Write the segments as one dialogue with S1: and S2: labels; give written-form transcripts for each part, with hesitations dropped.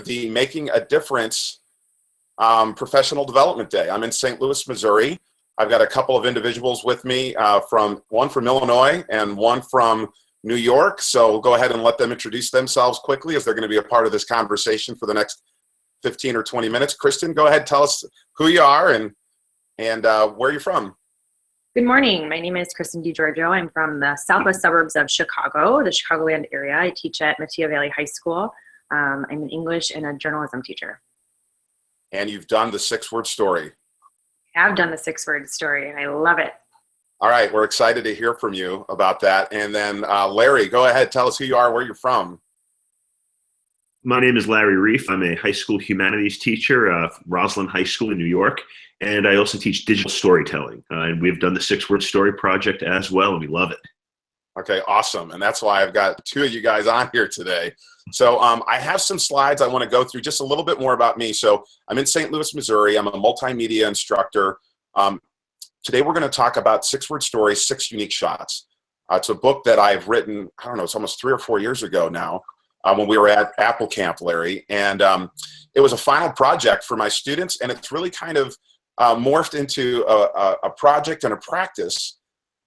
S1: the Making a Difference Professional Development Day. I'm in St. Louis, Missouri. I've got a couple of individuals with me, one from Illinois and one from New York. So we'll go ahead and let them introduce themselves quickly, as they're going to be a part of this conversation for the next 15 or 20 minutes. Kristen, go ahead, tell us who you are and where you're from.
S2: Good morning. My name is Kristen DiGiorgio. I'm from the southwest suburbs of Chicago, the Chicagoland area. I teach at Mattia Valley High School. I'm an English and a journalism teacher.
S1: And you've done the 6-word story.
S2: I've done the 6-word story, and I love it.
S1: All right, we're excited to hear from you about that. And then Larry, go ahead, tell us who you are, where you're from.
S3: My name is Larry Reef. I'm a high school humanities teacher at Roslyn High School in New York, and I also teach digital storytelling. And we've done the 6-word story project as well, and we love it.
S1: Okay, awesome. And that's why I've got 2 of you guys on here today. So I have some slides I want to go through, just a little bit more about me. So I'm in St. Louis, Missouri. I'm a multimedia instructor. Today we're going to talk about 6-word stories, 6 unique shots. It's a book that I've written, I don't know, it's almost 3 or 4 years ago now, when we were at Apple Camp, Larry. And it was a final project for my students, and it's really kind of morphed into a project and a practice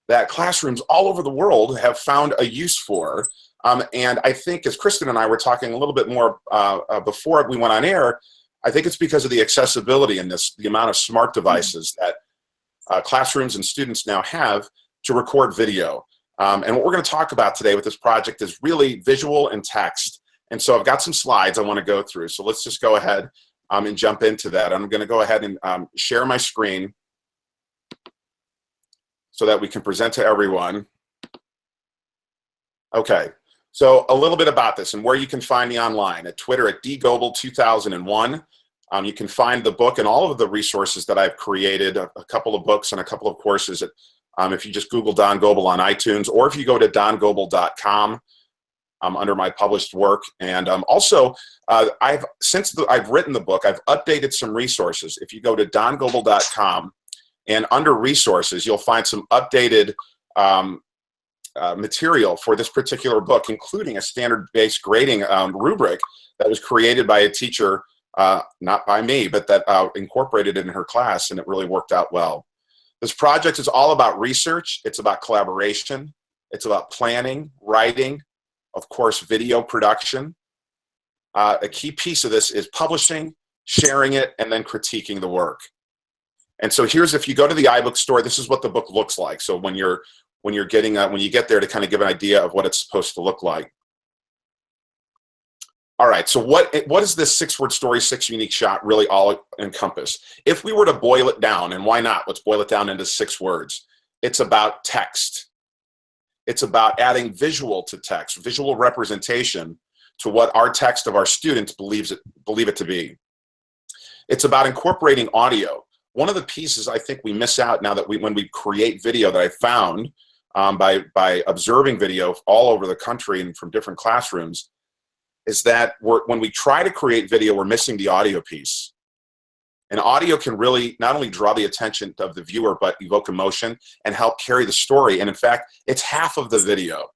S1: that classrooms all over the world have found a use for. And I think, as Kristen and I were talking a little bit more before we went on air, I think it's because of the accessibility and the amount of smart devices that classrooms and students now have to record video. And what we're going to talk about today with this project is really visual and text. And so I've got some slides I want to go through. So let's just go ahead and jump into that. I'm going to go ahead and share my screen so that we can present to everyone. Okay, so a little bit about this and where you can find me online. At Twitter at dgoble2001. You can find the book and all of the resources that I've created, a couple of books and a couple of courses. If you just Google Don Goble on iTunes, or if you go to dongoble.com under my published work. And also, since I've written the book, I've updated some resources. If you go to dongoble.com and under resources, you'll find some updated material for this particular book, including a standard-based grading rubric that was created by a teacher, not by me, but that incorporated it in her class, and it really worked out well. This project is all about research. It's about collaboration. It's about planning, writing, of course, video production. A key piece of this is publishing, sharing it, and then critiquing the work. And so if you go to the iBook store, this is what the book looks like. So when you get there, to kind of give an idea of what it's supposed to look like. All right, so what does this 6-word story, 6 unique shot really all encompass? If we were to boil it down, and why not? Let's boil it down into 6 words. It's about text. It's about adding visual to text, visual representation to what our text of our students believe it to be. It's about incorporating audio. One of the pieces I think we miss out now that when we create video, that I found by observing video all over the country and from different classrooms, is that when we try to create video, we're missing the audio piece. And audio can really not only draw the attention of the viewer, but evoke emotion and help carry the story. And in fact, it's half of the video.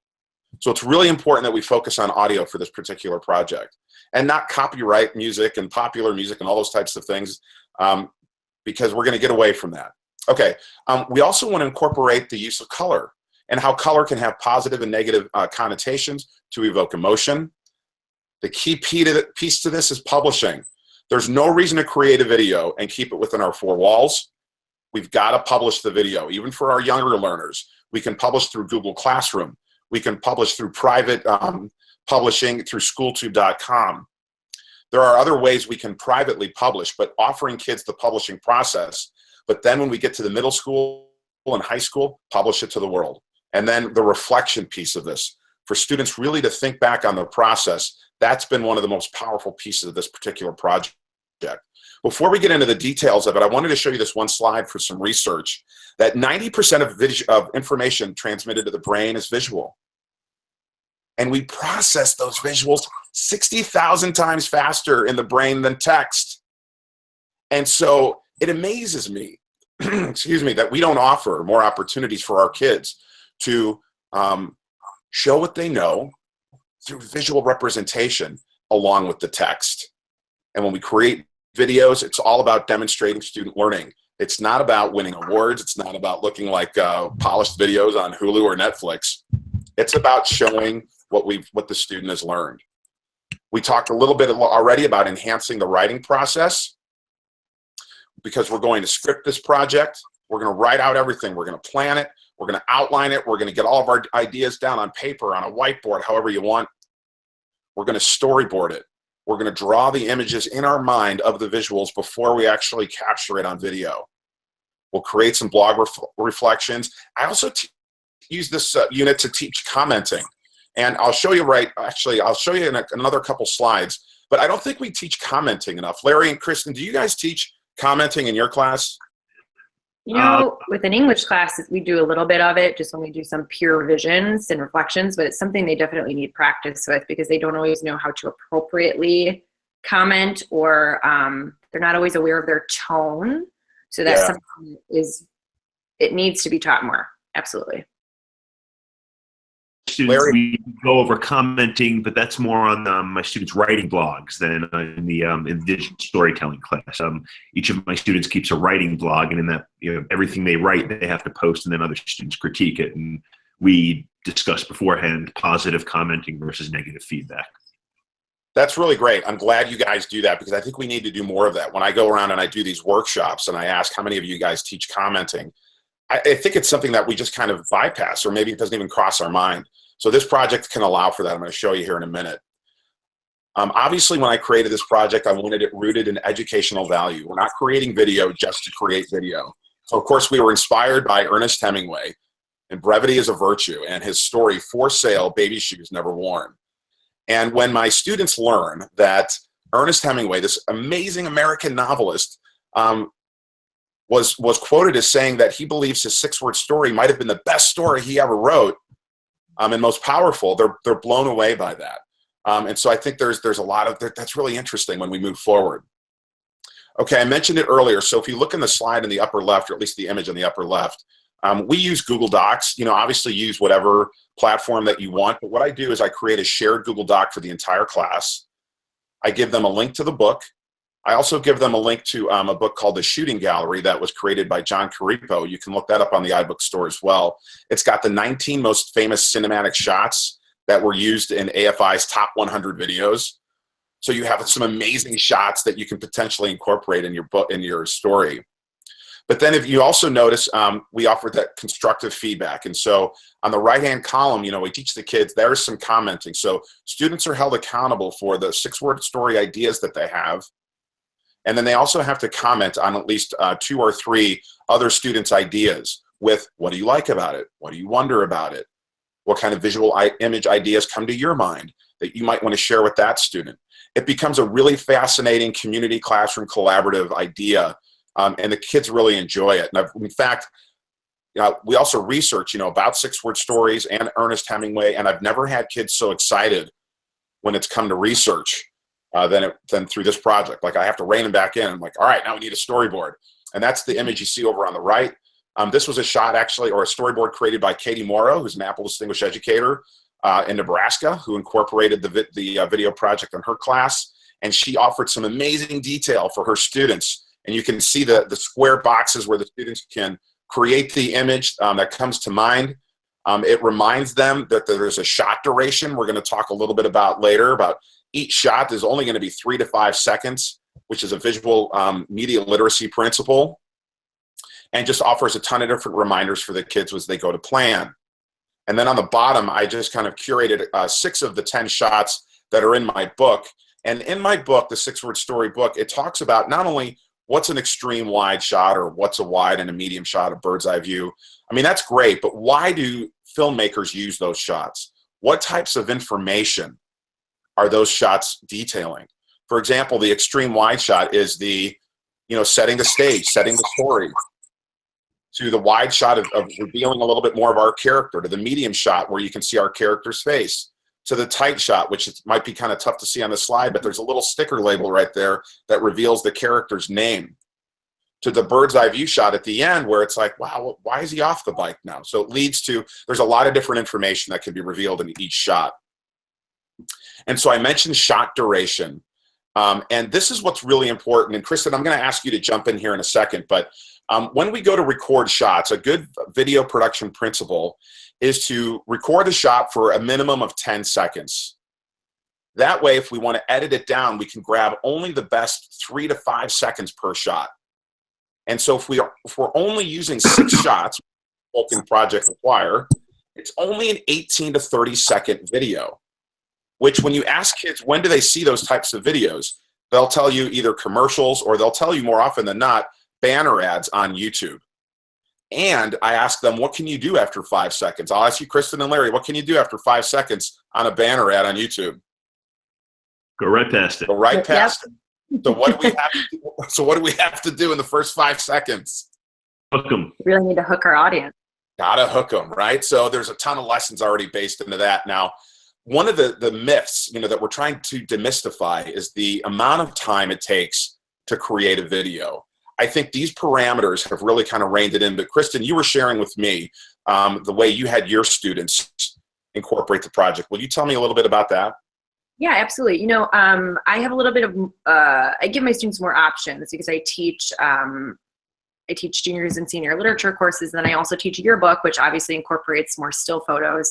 S1: So it's really important that we focus on audio for this particular project, and not copyright music and popular music and all those types of things, because we're going to get away from that. Okay, we also want to incorporate the use of color and how color can have positive and negative connotations to evoke emotion. The key piece to this is publishing. There's no reason to create a video and keep it within our 4 walls. We've got to publish the video, even for our younger learners. We can publish through Google Classroom. We can publish through private publishing through schooltube.com. There are other ways we can privately publish, but offering kids the publishing process. But then when we get to the middle school and high school, publish it to the world. And then the reflection piece of this, for students really to think back on the process. That's been one of the most powerful pieces of this particular project. Before we get into the details of it, I wanted to show you this one slide for some research, that 90% of information transmitted to the brain is visual. And we process those visuals 60,000 times faster in the brain than text. And so it amazes me, excuse me, that we don't offer more opportunities for our kids to show what they know through visual representation along with the text. And when we create videos, it's all about demonstrating student learning. It's not about winning awards. It's not about looking like polished videos on Hulu or Netflix. It's about showing what the student has learned. We talked a little bit already about enhancing the writing process, because we're going to script this project. We're going to write out everything. We're going to plan it. We're going to outline it. We're going to get all of our ideas down on paper, on a whiteboard, however you want. We're going to storyboard it. We're going to draw the images in our mind of the visuals before we actually capture it on video. We'll create some blog reflections. I also use this unit to teach commenting. And I'll show you I'll show you in another couple slides, but I don't think we teach commenting enough. Larry and Kristen, do you guys teach commenting in your class?
S2: You know, with an English class, we do a little bit of it just when we do some peer revisions and reflections, but it's something they definitely need practice with, because they don't always know how to appropriately comment, or they're not always aware of their tone. So that's something it needs to be taught more. Absolutely.
S3: Students, we go over commenting, but that's more on my students writing blogs than in the digital storytelling class. Each of my students keeps a writing blog, and in that, everything they write, they have to post, and then other students critique it. And we discuss beforehand positive commenting versus negative feedback.
S1: That's really great. I'm glad you guys do that, because I think we need to do more of that. When I go around and I do these workshops and I ask how many of you guys teach commenting, I think it's something that we just kind of bypass, or maybe it doesn't even cross our mind. So this project can allow for that. I'm going to show you here in a minute. Obviously, when I created this project, I wanted it rooted in educational value. We're not creating video just to create video. So, of course, we were inspired by Ernest Hemingway, and brevity is a virtue, and his story, For Sale, Baby Shoes Never Worn. And when my students learn that Ernest Hemingway, this amazing American novelist, was quoted as saying that he believes his 6-word story might have been the best story he ever wrote, and most powerful, they're blown away by that. And so I think there's a lot of that's really interesting when we move forward. Okay, I mentioned it earlier. So if you look in the slide in the upper left, or at least the image in the upper left, we use Google Docs. Obviously use whatever platform that you want. But what I do is I create a shared Google Doc for the entire class. I give them a link to the book. I also give them a link to a book called The Shooting Gallery that was created by John Caripo. You can look that up on the iBook store as well. It's got the 19 most famous cinematic shots that were used in AFI's top 100 videos. So you have some amazing shots that you can potentially incorporate in your book, in your story. But then if you also notice, we offer that constructive feedback. And so on the right-hand column, we teach the kids, there's some commenting. So students are held accountable for the 6-word story ideas that they have. And then they also have to comment on at least 2 or 3 other students' ideas with, what do you like about it? What do you wonder about it? What kind of visual image ideas come to your mind that you might want to share with that student? It becomes a really fascinating community classroom collaborative idea, and the kids really enjoy it. And in fact, we also research, about 6-word stories and Ernest Hemingway, and I've never had kids so excited when it's come to research than through this project. Like, I have to rein them back in. I'm like, all right, now we need a storyboard. And that's the image you see over on the right. This was a shot, actually, or a storyboard created by Katie Morrow, who's an Apple Distinguished Educator in Nebraska, who incorporated the video project in her class. And she offered some amazing detail for her students. And you can see the square boxes where the students can create the image that comes to mind. It reminds them that there's a shot duration we're going to talk a little bit about later. About each shot is only going to be 3 to 5 seconds, which is a visual media literacy principle, and just offers a ton of different reminders for the kids as they go to plan. And then on the bottom, I just kind of curated 6 of the 10 shots that are in my book. And in my book, the 6-word story book, it talks about not only what's an extreme wide shot, or what's a wide and a medium shot, a bird's eye view. I mean, that's great, but why do filmmakers use those shots? What types of information are those shots detailing? For example, the extreme wide shot is setting the stage, setting the story, to the wide shot of revealing a little bit more of our character, to the medium shot where you can see our character's face, to the tight shot, which might be kind of tough to see on the slide, but there's a little sticker label right there that reveals the character's name, to the bird's eye view shot at the end where it's like, wow, why is he off the bike now? So it leads to, there's a lot of different information that can be revealed in each shot. And so I mentioned shot duration. And this is what's really important. And Kristen, I'm going to ask you to jump in here in a second, but when we go to record shots, a good video production principle is to record a shot for a minimum of 10 seconds. That way, if we want to edit it down, we can grab only the best 3 to 5 seconds per shot. And so if we're only using 6 shots, bulking project require, it's only an 18 to 30 second video, which when you ask kids, when do they see those types of videos? They'll tell you either commercials, or they'll tell you more often than not, banner ads on YouTube. And I ask them, what can you do after 5 seconds? I'll ask you, Kristen and Larry, what can you do after 5 seconds on a banner ad on YouTube?
S3: Go right past it.
S1: Go right past it. So what do we have to do? So what do we have to do in the first 5 seconds?
S3: Hook them.
S2: We really need to hook our audience.
S1: Gotta hook them, right? So there's a ton of lessons already based into that. Now, one of the myths, that we're trying to demystify is the amount of time it takes to create a video. I think these parameters have really kind of reined it in. But Kristen, you were sharing with me the way you had your students incorporate the project. Will you tell me a little bit about that?
S2: Yeah, absolutely. I have a little bit of, I give my students more options because I teach juniors and senior literature courses, and then I also teach a yearbook, which obviously incorporates more still photos.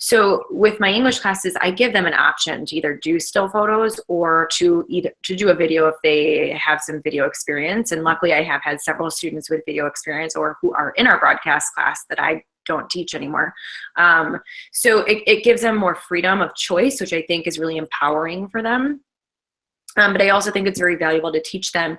S2: So with my English classes, I give them an option to either do still photos or to do a video if they have some video experience. And luckily I have had several students with video experience or who are in our broadcast class that I don't teach anymore. So it gives them more freedom of choice, which I think is really empowering for them. But I also think it's very valuable to teach them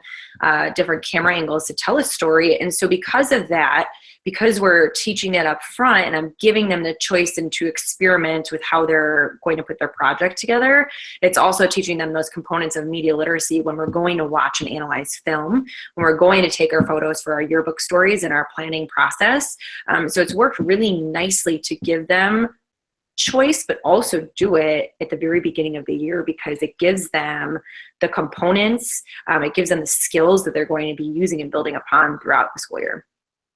S2: different camera angles to tell a story. And so because of that, because we're teaching that up front and I'm giving them the choice and to experiment with how they're going to put their project together, it's also teaching them those components of media literacy when we're going to watch and analyze film, when we're going to take our photos for our yearbook stories in our planning process. So it's worked really nicely to give them choice, but also do it at the very beginning of the year because it gives them the components, it gives them the skills that they're going to be using and building upon throughout the school year.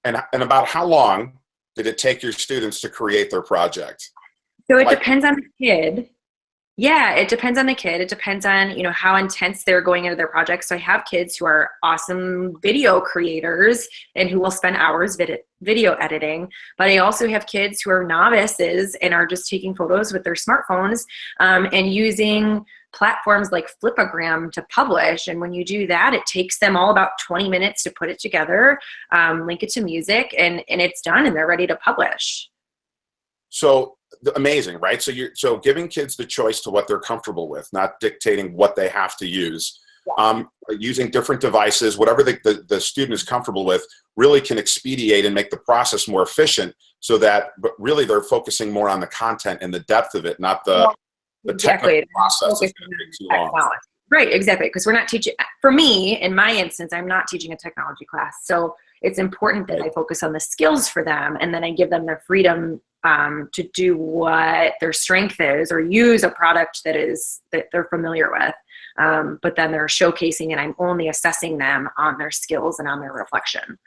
S1: And about how long did it take your students to create their project?
S2: So it depends on the kid. Yeah, it depends on the kid. It depends on, how intense they're going into their projects. So I have kids who are awesome video creators and who will spend hours video editing. But I also have kids who are novices and are just taking photos with their smartphones and using platforms like Flipagram to publish. And when you do that, it takes them all about 20 minutes to put it together, link it to music, and it's done and they're ready to publish.
S1: So amazing, right? So giving kids the choice to what they're comfortable with, not dictating what they have to use. Using different devices, whatever the student is comfortable with, really can expedite and make the process more efficient so that really they're focusing more on the content and the depth of it, not the technical process. Is going to take too long.
S2: Right, exactly. Because we're not teaching, for me, in my instance, I'm not teaching a technology class. So it's important that I focus on the skills for them and then I give them their freedom to do what their strength is or use a product that they're familiar with. But then they're showcasing and I'm only assessing them on their skills and on their reflection.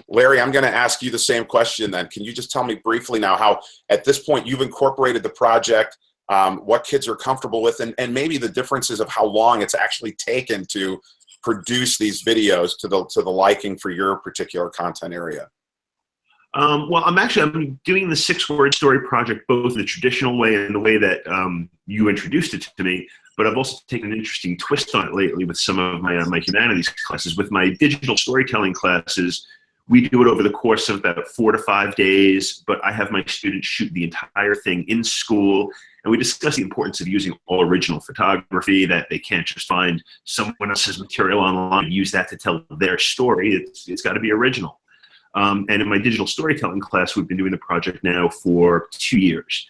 S1: Larry, I'm going to ask you the same question then. Can you just tell me briefly now how at this point you've incorporated the project, what kids are comfortable with, and maybe the differences of how long it's actually taken to produce these videos to the liking for your particular content area?
S3: Well, I'm doing the 6-word story project both in the traditional way and the way that you introduced it to me, but I've also taken an interesting twist on it lately with some of my humanities classes. With my digital storytelling classes, we do it over the course of about 4 to 5 days, but I have my students shoot the entire thing in school, and we discuss the importance of using all original photography, that they can't just find someone else's material online and use that to tell their story. It's got to be original. And in my digital storytelling class, we've been doing the project now for 2 years.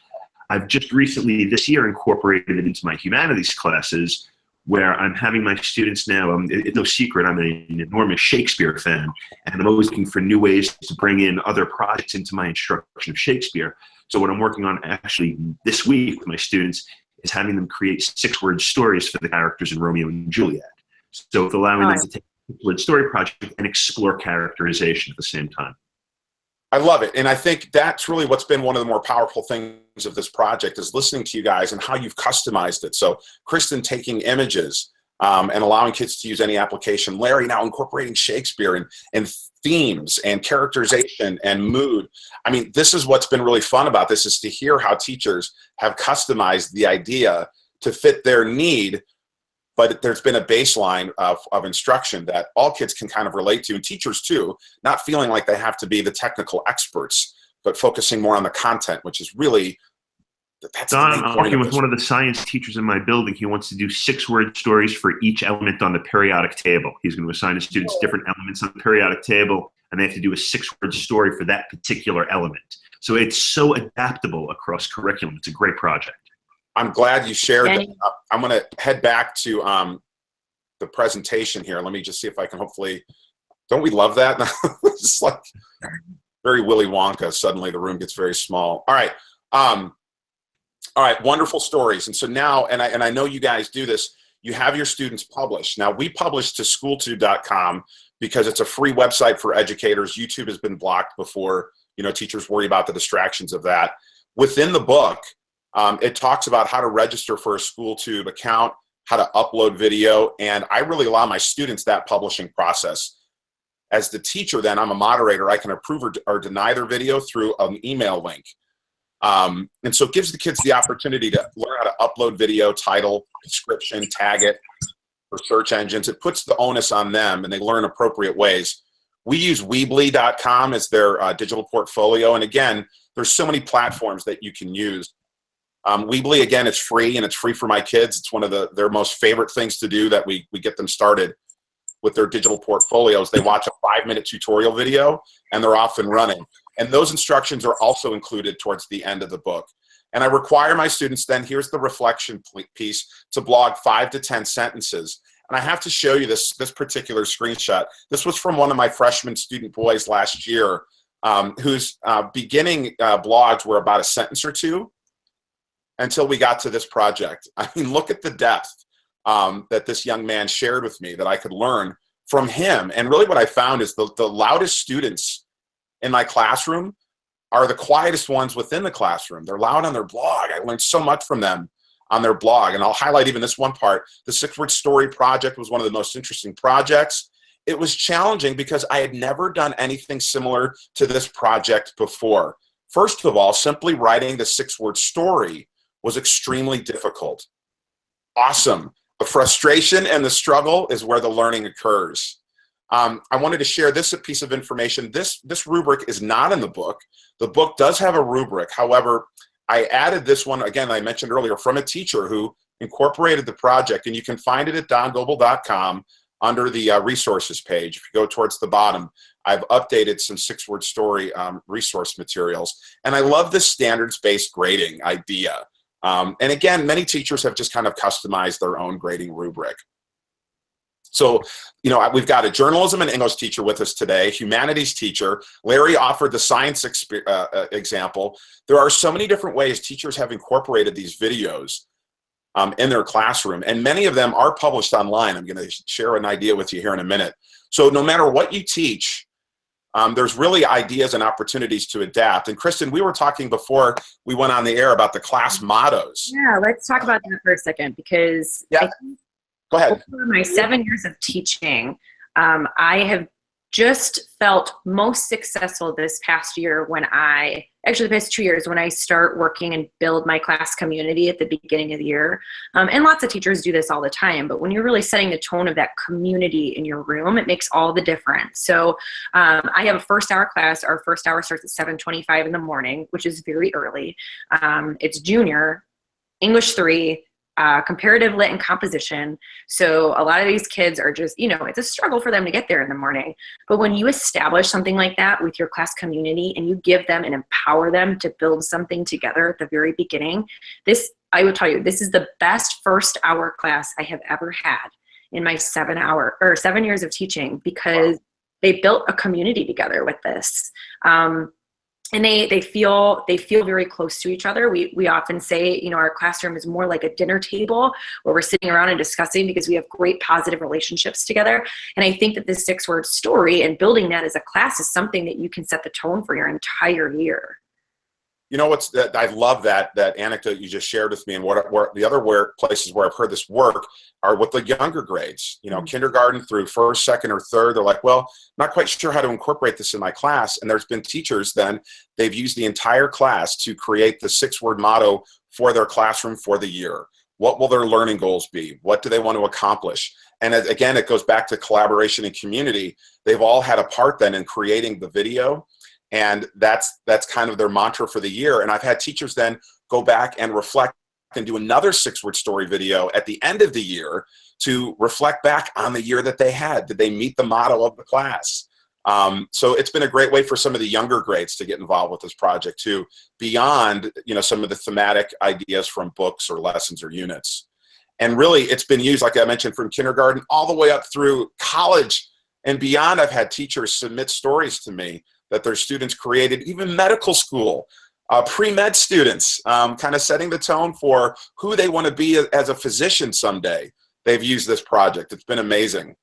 S3: I've just recently, this year, incorporated it into my humanities classes, where I'm having my students now, it's no secret, I'm an enormous Shakespeare fan, and I'm always looking for new ways to bring in other projects into my instruction of Shakespeare. So what I'm working on actually this week with my students is having them create 6-word stories for the characters in Romeo and Juliet. So it's allowing them to take a 6-word story project and explore characterization at the same time.
S1: I love it. And I think that's really what's been one of the more powerful things of this project is listening to you guys and how you've customized it. So Kristen taking images and allowing kids to use any application. Larry now incorporating Shakespeare and themes and characterization and mood. I mean, this is what's been really fun about this is to hear how teachers have customized the idea to fit their need, but there's been a baseline of instruction that all kids can kind of relate to, and teachers too, not feeling like they have to be the technical experts, but focusing more on the content, which is really, that's
S3: Don,
S1: the main
S3: I'm
S1: point
S3: working
S1: of
S3: with
S1: this.
S3: one of the science teachers in my building. He wants to do 6-word stories for each element on the periodic table. He's going to assign his students different elements on the periodic table, and they have to do a 6-word story for that particular element. So it's so adaptable across curriculum. It's a great project.
S1: I'm glad you shared that. I'm going to head back to the presentation here. Let me just see if I can hopefully, don't we love that? It's like very Willy Wonka. Suddenly the room gets very small. All right. Wonderful stories. And so now, and I know you guys do this, you have your students publish. Now we publish to schooltube.com because it's a free website for educators. YouTube has been blocked before, teachers worry about the distractions of that. Within the book, it talks about how to register for a SchoolTube account, how to upload video, and I really allow my students that publishing process. As the teacher, then I'm a moderator. I can approve or deny their video through an email link. And so it gives the kids the opportunity to learn how to upload video, title, description, tag it for search engines. It puts the onus on them, and they learn appropriate ways. We use Weebly.com as their digital portfolio, and again, there's so many platforms that you can use. Weebly, again, it's free, and it's free for my kids. It's one of their most favorite things to do that we get them started with their digital portfolios. They watch a 5-minute tutorial video, and they're off and running. And those instructions are also included towards the end of the book. And I require my students then, here's the reflection piece, to blog 5 to 10 sentences. And I have to show you this particular screenshot. This was from one of my freshman student boys last year, whose beginning blogs were about a sentence or two, until we got to this project. I mean, look at the depth that this young man shared with me that I could learn from him. And really what I found is the loudest students in my classroom are the quietest ones within the classroom. They're loud on their blog. I learned so much from them on their blog. And I'll highlight even this one part. The 6-word story project was one of the most interesting projects. It was challenging because I had never done anything similar to this project before. First of all, simply writing the 6-word story was extremely difficult. Awesome. The frustration and the struggle is where the learning occurs. I wanted to share this piece of information. This rubric is not in the book. The book does have a rubric. However, I added this one, again, I mentioned earlier, from a teacher who incorporated the project, and you can find it at dongoble.com under the resources page. If you go towards the bottom, I've updated some 6-word story resource materials. And I love this standards-based grading idea. And again, many teachers have just kind of customized their own grading rubric. So, we've got a journalism and English teacher with us today, humanities teacher. Larry offered the science example. There are so many different ways teachers have incorporated these videos in their classroom, and many of them are published online. I'm going to share an idea with you here in a minute. So no matter what you teach, there's really ideas and opportunities to adapt. And Kristen, we were talking before we went on the air about the class mottos.
S2: Yeah, let's talk about that for a second, because
S1: yeah. Go ahead.
S2: Over my 7 years of teaching, I have just felt most successful this past year the past 2 years, when I start working and build my class community at the beginning of the year. And lots of teachers do this all the time, but when you're really setting the tone of that community in your room, it makes all the difference. So I have a first-hour class. Our first hour starts at 7:25 in the morning, which is very early. It's junior, English 3, comparative lit and composition. So a lot of these kids are just, it's a struggle for them to get there in the morning. But when you establish something like that with your class community and you give them and empower them to build something together at the very beginning, I would tell you, this is the best first-hour class I have ever had in my 7 years of teaching, because they built a community together with this. and they feel very close to each other. We often say, you know, our classroom is more like a dinner table where we're sitting around and discussing because we have great positive relationships together. And I think that this 6-word story and building that as a class is something that you can set the tone for your entire year.
S1: You know what's that? I love that anecdote you just shared with me, and what the other places where I've heard this work are with the younger grades. You know, kindergarten through first, second, or third. They're like, well, I'm not quite sure how to incorporate this in my class. And there's been teachers then they've used the entire class to create the 6-word motto for their classroom for the year. What will their learning goals be? What do they want to accomplish? And again, it goes back to collaboration and community. They've all had a part then in creating the video. And that's kind of their mantra for the year. And I've had teachers then go back and reflect and do another 6-word story video at the end of the year to reflect back on the year that they had. Did they meet the motto of the class? So it's been a great way for some of the younger grades to get involved with this project too, beyond, you know, some of the thematic ideas from books or lessons or units. And really, it's been used, like I mentioned, from kindergarten all the way up through college and beyond. I've had teachers submit stories to me that their students created, even medical school, pre-med students, kind of setting the tone for who they want to be as a physician someday. They've used this project. It's been amazing.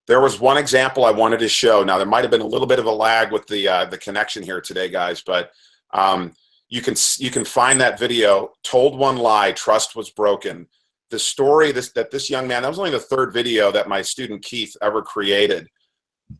S1: There was one example I wanted to show. Now, there might have been a little bit of a lag with the connection here today, guys, but you can find that video, Told One Lie, Trust Was Broken. The story that this young man, that was only the 3rd video that my student Keith ever created,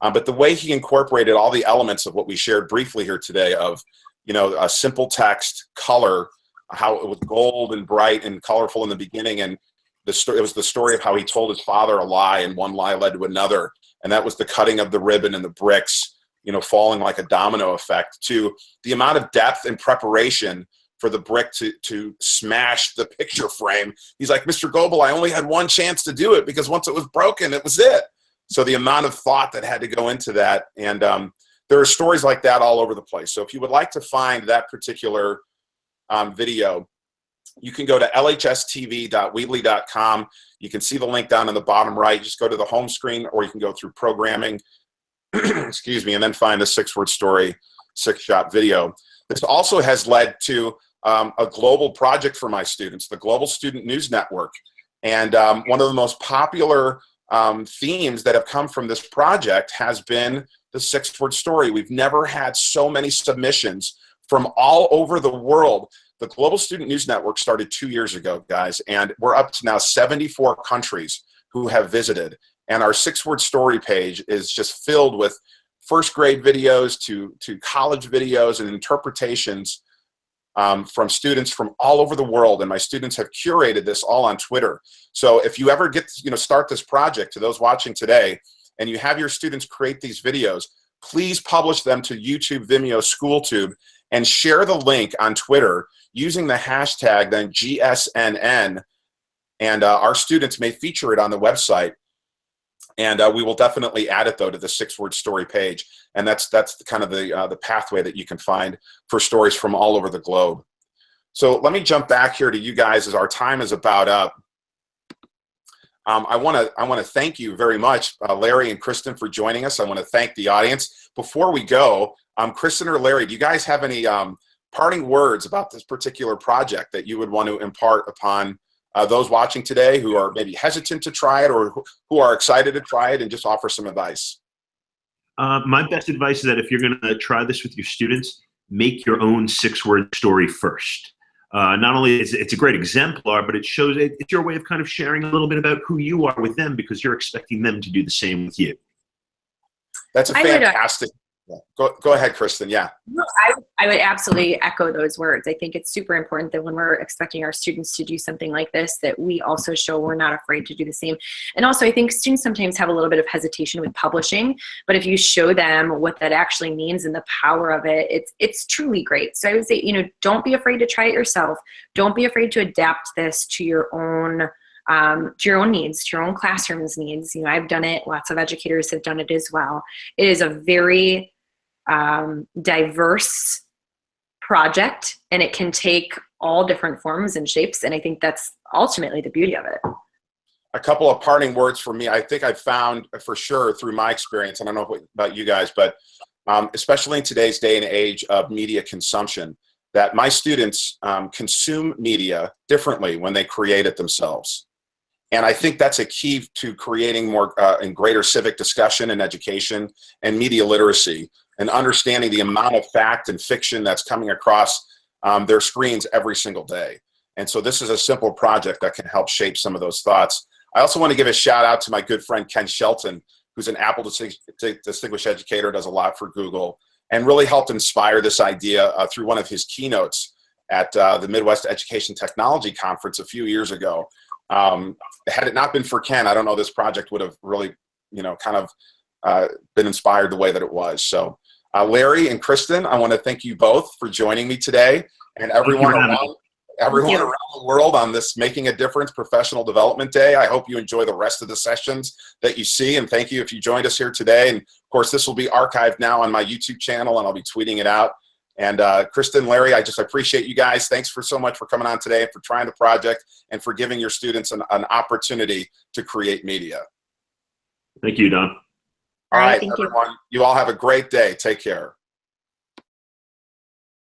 S1: but the way he incorporated all the elements of what we shared briefly here today of, you know, a simple text, color, how it was gold and bright and colorful in the beginning, and it was the story of how he told his father a lie, and one lie led to another, and that was the cutting of the ribbon and the bricks, you know, falling like a domino effect, to the amount of depth and preparation for the brick to smash the picture frame. He's like, Mr. Goble, I only had one chance to do it because once it was broken, it was it. So the amount of thought that had to go into that, and there are stories like that all over the place. So if you would like to find that particular video, you can go to lhstv.weebly.com. You can see the link down in the bottom right. Just go to the home screen, or you can go through programming, excuse me, and then find the 6-word story 6-shot video. This also has led to a global project for my students, the Global Student News Network. And one of the most popular themes that have come from this project has been the 6-word story. We've never had so many submissions from all over the world. The Global Student News Network started 2 years ago, guys, and we're up to now 74 countries who have visited. And our 6-word story page is just filled with 1st grade videos to college videos and interpretations from students from all over the world. And my students have curated this all on Twitter. So if you ever get, you know, start this project, to those watching today, and you have your students create these videos, please publish them to YouTube, Vimeo, SchoolTube, and share the link on Twitter using the hashtag then GSNN, and our students may feature it on the website. And we will definitely add it, though, to the 6-word story page. And that's kind of the pathway that you can find for stories from all over the globe. So let me jump back here to you guys as our time is about up. I want to thank you very much, Larry and Kristen, for joining us. I want to thank the audience. Before we go, Kristen or Larry, do you guys have any parting words about this particular project that you would want to impart upon those watching today who are maybe hesitant to try it, or who are excited to try it, and just offer some advice?
S3: My best advice is that if you're going to try this with your students, make your own 6-word story first. Not only is it's a great exemplar, but it shows it's your way of kind of sharing a little bit about who you are with them, because you're expecting them to do the same with you.
S1: That's a fantastic. Yeah. Go ahead, Kristen. Yeah.
S2: No, I would absolutely echo those words. I think it's super important that when we're expecting our students to do something like this, that we also show we're not afraid to do the same. And also, I think students sometimes have a little bit of hesitation with publishing, but if you show them what that actually means and the power of it, it's truly great. So I would say, don't be afraid to try it yourself. Don't be afraid to adapt this to your own needs, to your own classroom's needs. I've done it. Lots of educators have done it as well. It is a very diverse project, and it can take all different forms and shapes. And I think that's ultimately the beauty of it.
S1: A couple of parting words for me. I think I've found for sure through my experience, and I don't know about you guys, but especially in today's day and age of media consumption, that my students consume media differently when they create it themselves. And I think that's a key to creating more and greater civic discussion and education and media literacy, and understanding the amount of fact and fiction that's coming across their screens every single day. And so this is a simple project that can help shape some of those thoughts. I also want to give a shout out to my good friend Ken Shelton, who's an Apple Distinguished Educator, does a lot for Google, and really helped inspire this idea through one of his keynotes at the Midwest Education Technology Conference a few years ago. Had it not been for Ken, I don't know this project would have really, kind of been inspired the way that it was. So Larry and Kristen, I want to thank you both for joining me today, and everyone around the world on this Making a Difference Professional Development Day. I hope you enjoy the rest of the sessions that you see, and thank you if you joined us here today. And of course, this will be archived now on my YouTube channel, and I'll be tweeting it out. And Kristen, Larry, I just appreciate you guys. Thanks so much for coming on today, and for trying the project, and for giving your students an opportunity to create media.
S3: Thank you, Don.
S1: All right, everyone. You all have a great day. Take care.